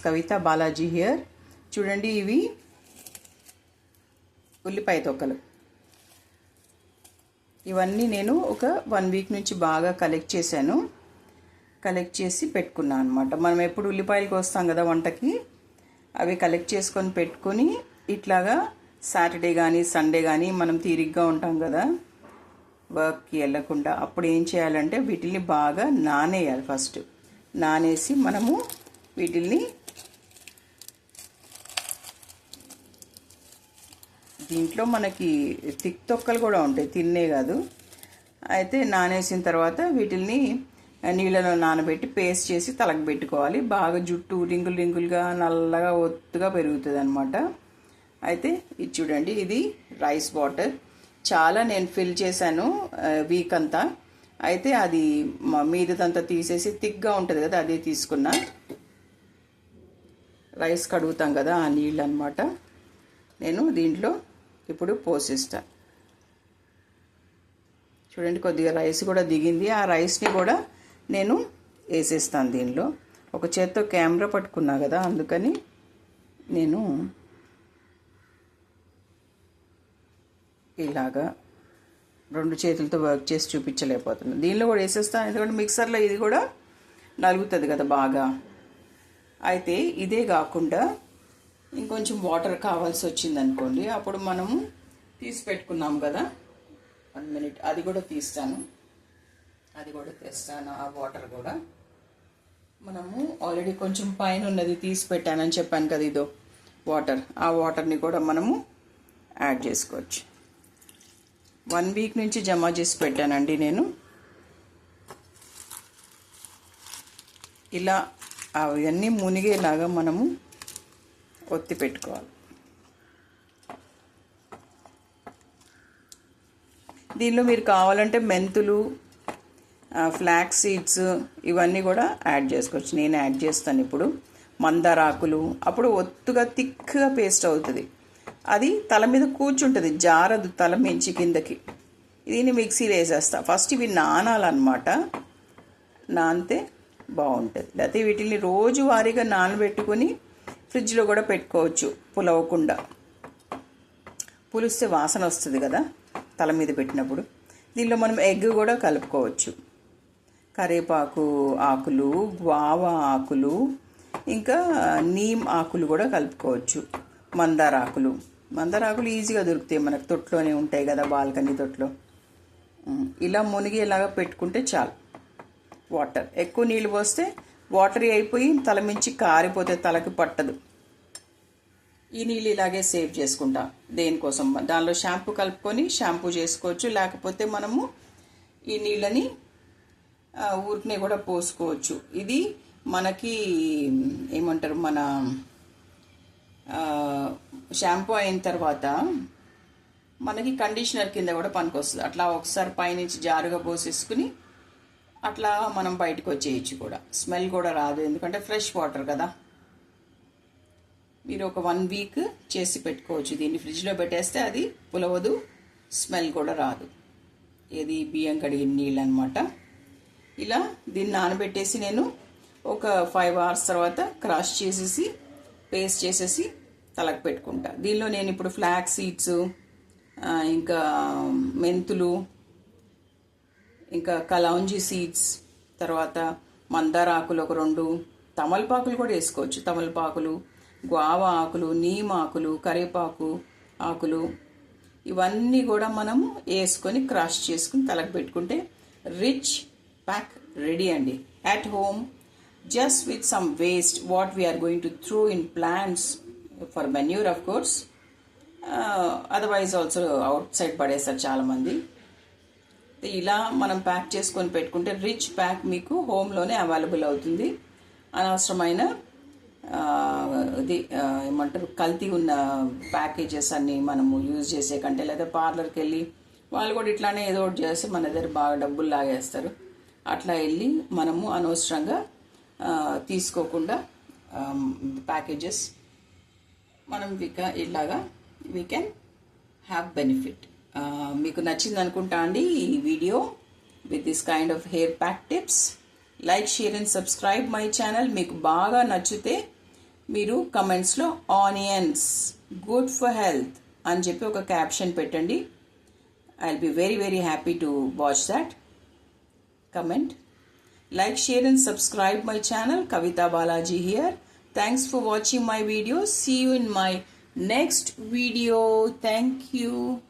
కవిత Balaji here. చూడండి, ఇవి ఉల్లిపాయ తొక్కలు. ఇవన్నీ నేను ఒక 1 వీక్ నుంచి బాగా కలెక్ట్ చేసి పెట్టుకున్నాను అనమాట. మనం ఎప్పుడు ఉల్లిపాయలు కోస్తాం కదా వంటకి, అవి కలెక్ట్ చేసుకొని పెట్టుకొని ఇట్లాగా సాటర్డే కానీ సండే కానీ మనం తీరిగ్గా ఉంటాం కదా వర్క్కి వెళ్ళకుండా, అప్పుడు ఏం చేయాలంటే వీటిల్ని బాగా నానేయాలి. ఫస్ట్ నానేసి మనము వీటిల్ని దీంట్లో మనకి తిక్ తొక్కలు కూడా ఉంటాయి, తిన్నే కాదు. అయితే నానేసిన తర్వాత వీటిల్ని నీళ్ళలో నానబెట్టి పేస్ట్ చేసి తలకు పెట్టుకోవాలి. బాగా జుట్టు రింగులుగా నల్లగా ఒత్తుగా పెరుగుతుంది అనమాట. అయితే ఇది చూడండి, ఇది రైస్ వాటర్. చాలా నేను ఫిల్ చేశాను వీక్ అంతా. అయితే అది మీదదంతా తీసేసి థిక్గా ఉంటుంది కదా, అదే తీసుకున్నా. రైస్ కడుగుతాం కదా ఆ నీళ్ళు అనమాట. నేను దీంట్లో ఇప్పుడు పోసిస్తా. చూడండి, కొద్దిగా రైస్ కూడా దిగింది. ఆ రైస్ని కూడా నేను వేసేస్తాను దీనిలో. ఒక చేత్తో కెమెరా పట్టుకున్నా కదా, అందుకని నేను ఇలాగా 2 చేతులతో వర్క్ చేసి చూపించలేకపోతున్నాను. దీనిలో కూడా వేసేస్తాను, ఎందుకంటే మిక్సర్లో ఇది కూడా నలుగుతుంది కదా బాగా. అయితే ఇదే కాకుండా ఇంకొంచెం వాటర్ కావాల్సి వచ్చింది అనుకోండి, అప్పుడు మనము తీసి పెట్టుకున్నాం కదా 1 మినిట్, అది కూడా తెస్తాను. ఆ వాటర్ కూడా మనము ఆల్రెడీ కొంచెం పైన ఉన్నది తీసి పెట్టానని చెప్పాను కదా, ఇదో వాటర్. ఆ వాటర్ని కూడా మనము యాడ్ చేసుకోవచ్చు. 1 వీక్ నుంచి జమ చేసి పెట్టానండి నేను. ఇలా అవన్నీ మునిగేలాగా మనము ఒత్తి పెట్టుకోవాలి. దీనిలో మీరు కావాలంటే మెంతులు, ఫ్లాక్స్ సీడ్స్ ఇవన్నీ కూడా యాడ్ చేసుకోవచ్చు. నేను యాడ్ చేస్తాను ఇప్పుడు. మందారాకులు, అప్పుడు ఒత్తుగా థిక్గా పేస్ట్ అవుతుంది. అది తల మీద కూర్చుంటుంది, జారదు తల మించి కిందకి. దీన్ని మిక్సీలో వేసేస్తా. ఫస్ట్ ఇవి నానాలన్నమాట. నానితే బాగుంటుంది. లేకపోతే వీటిని రోజువారీగా నానబెట్టుకొని ఫ్రిడ్జ్లో కూడా పెట్టుకోవచ్చు, పులవకుండా. పులిస్తే వాసన వస్తుంది కదా తల మీద పెట్టినప్పుడు. దీనిలో మనం ఎగ్ కూడా కలుపుకోవచ్చు. కరివేపాకు ఆకులు, గ్వావా ఆకులు, ఇంకా నీమ్ ఆకులు కూడా కలుపుకోవచ్చు. మందారాకులు ఈజీగా దొరుకుతాయి మనకు, తొట్లోనే ఉంటాయి కదా, బాల్కనీ తొట్లో. ఇలా మునిగేలాగా పెట్టుకుంటే చాలు. వాటర్ ఎక్కువ నీళ్ళు పోస్తే వాటరీ అయిపోయి తల మించి కారిపోతే తలకి పట్టదు. ఈ నీళ్ళు ఇలాగే సేవ్ చేసుకుంటా. దేనికోసం, దానిలో షాంపూ కలుపుకొని షాంపూ చేసుకోవచ్చు. లేకపోతే మనము ఈ నీళ్ళని ఊరికనే కూడా పోసుకోవచ్చు. ఇది మనకి ఏమంటారు, మన షాంపూ అయిన తర్వాత మనకి కండిషనర్ కింద కూడా పనికొస్తుంది. అట్లా ఒకసారి పైనుంచి జారుగా పోసేసుకుని అట్లా మనం బయటకు వచ్చేయచ్చు కూడా. స్మెల్ కూడా రాదు, ఎందుకంటే ఫ్రెష్ వాటర్ కదా. మీరు ఒక 1 వీక్ చేసి పెట్టుకోవచ్చు. దీన్ని ఫ్రిడ్జ్లో పెట్టేస్తే అది పులవదు, స్మెల్ కూడా రాదు. ఇది బియ్యం కడిగిన నీళ్ళు అనమాట. ఇలా దీన్ని నానబెట్టేసి నేను ఒక 5 అవర్స్ తర్వాత క్రష్ చేసేసి పేస్ట్ చేసేసి తలకు పెట్టుకుంటా. దీనిలో నేను ఇప్పుడు ఫ్లాక్స్ సీడ్స్, ఇంకా మెంతులు, ఇంకా కలౌంజీ సీడ్స్, తర్వాత మందార ఆకులు ఒక 2, తమలపాకులు కూడా వేసుకోవచ్చు. తమలపాకులు, గ్వావా ఆకులు, నీమ్ ఆకులు, కరివేపాకు ఆకులు, ఇవన్నీ కూడా మనము వేసుకొని క్రష్ చేసుకుని తలకు పెట్టుకుంటే రిచ్ ప్యాక్ రెడీ అండి. At home, just with some waste what we are going to throw in plants for manure, of course. Otherwise also outside పడేస్తారు చాలామంది. ఇలా మనం ప్యాక్ చేసుకొని పెట్టుకుంటే రిచ్ ప్యాక్ మీకు హోమ్లోనే అవైలబుల్ అవుతుంది. అనవసరమైన ఇది ఏమంటారు, కల్తీ ఉన్న ప్యాకేజెస్ అన్నీ మనము యూజ్ చేసే కంటే, లేదా పార్లర్కి వెళ్ళి వాళ్ళు కూడా ఇట్లానే ఏదో ఒకటి చేసి మన దగ్గర బాగా డబ్బులు లాగేస్తారు. అట్లా వెళ్ళి మనము అనవసరంగా తీసుకోకుండా ప్యాకేజెస్ మనం ఇలాగా వీ కెన్ హ్యావ్ బెనిఫిట్. మీకు నచ్చింది అనుకుంటా అండి ఈ video with this kind of hair pack tips. Like, share and subscribe my channel. మీకు బాగా నచ్చితే మీరు కమెంట్స్లో ఆనియన్స్ గుడ్ ఫర్ హెల్త్ అని చెప్పి ఒక క్యాప్షన్ పెట్టండి. I will be very very happy to watch that comment. Like, share and subscribe my channel. Kavita Balaji here. Thanks for watching my video. See you in my next video. Thank you.